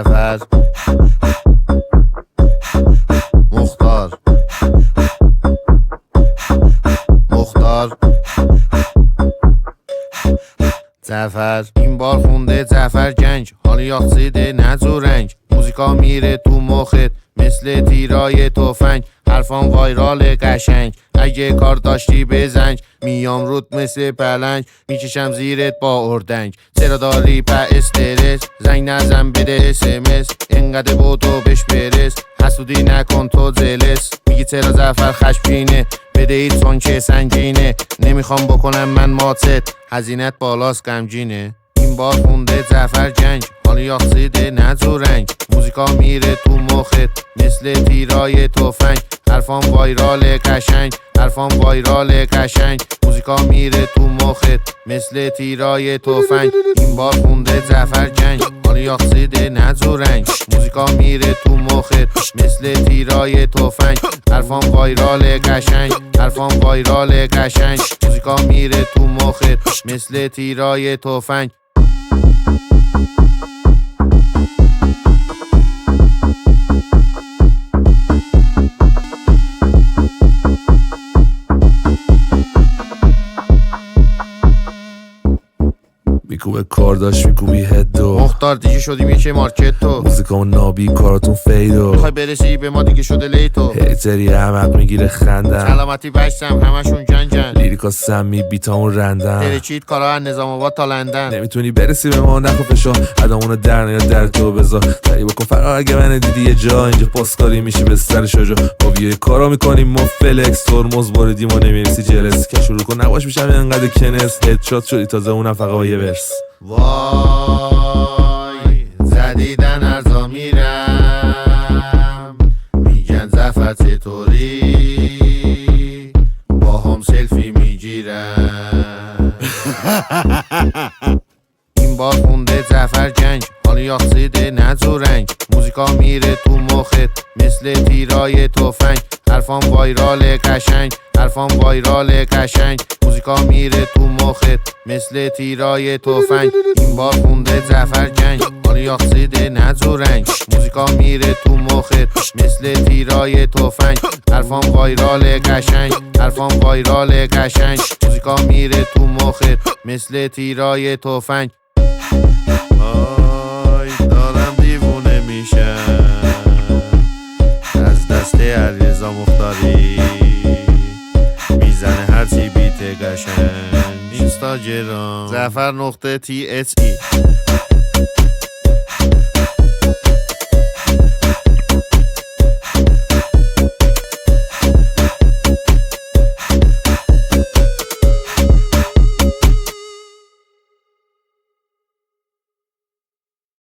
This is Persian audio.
زفر مختار زفر این بار خونده زفر جنگ حالی یاخسیده نزو رنگ موزیکا میره تو مخت مثل تیرای تفنگ حرفان وایرال قشنگ اگه کار داشتی بزنگ میام رود مثل پلنگ میکشم زیرت با اردنگ چرا داری په استرس زنگ نزن بده اسمس انقدر بودو بش برس حسودی نکن تو زلس میگی چرا زفر خشمگینه بده ایت چون که سنگینه نمیخوام بکنم من ماتت هزینت بالاست غمگینه این بار خونده زفر جنگ حالی یاخسیده نزو رنگ موزیکا میره تو مخت مثل تیرای تفنگ حرفان وایرال قشنگ حرفان وایرال قشنگ موزیکا میره تو مخت مثل تیرای تفنگ این بار خونده زفر جنگ حالی یاخسیده نزو رنگ موزیکا میره تو مخت مثل تیرای تفنگ حرفان وایرال قشنگ حرفان وایرال قشنگ موزیکا میره تو مخت مثل تیرای تفنگ میکوبه کار داشت میکوبی هدو مختار دیگه شدیم یه مارکت تو موزیکامون نابی کاراتون فیدو میخوای برسی به ما دیگه شده لیتو هیتری احمق میگیره خندم سلامتی بشتم همشون جنجن لیریکا سمی بیتامون رندم درچید کارا از نظام آباد تا لندن نمیتونی برسی به ما نخو فشا ادامونو در نیا در تو بذار سریع بکن فرار اگه من دیدی یه جا اینجا پاسکاری میشی به سر شجا با ویای کارا میکنیم ما فلکس ترمز باریدیم و نمیرسی جلس که شروع کن نباش میشم انقدر کنس هدشات شدی تازه اونم فقط با یه ورس وای زدیدن ارزا میرم میگن زفر چطوری با هم سلفی میگیرم این بار خونده زفر جنگ حالی یاخسیده نزو رنگ موزیکا میره تو مخت مثل تیرای تفنگ حرفان وایرال قشنگ حرفان وایرال قشنگ موزیکا میره تو مخت مثل تیرای تفنگ این بار خونده زفر جنگ حالی یاخسیده نزو رنگ موزیکا میره تو مخت مثل تیرای تفنگ حرفان وایرال قشنگ حرفان وایرال قشنگ موزیکا میره تو مخت مثل تیرای تفنگ آی دارم دیوونه میشم از دست علیرضا مختاری میزنه هرچی بیت قشنگ اینستاگرام زفر نقطه TSE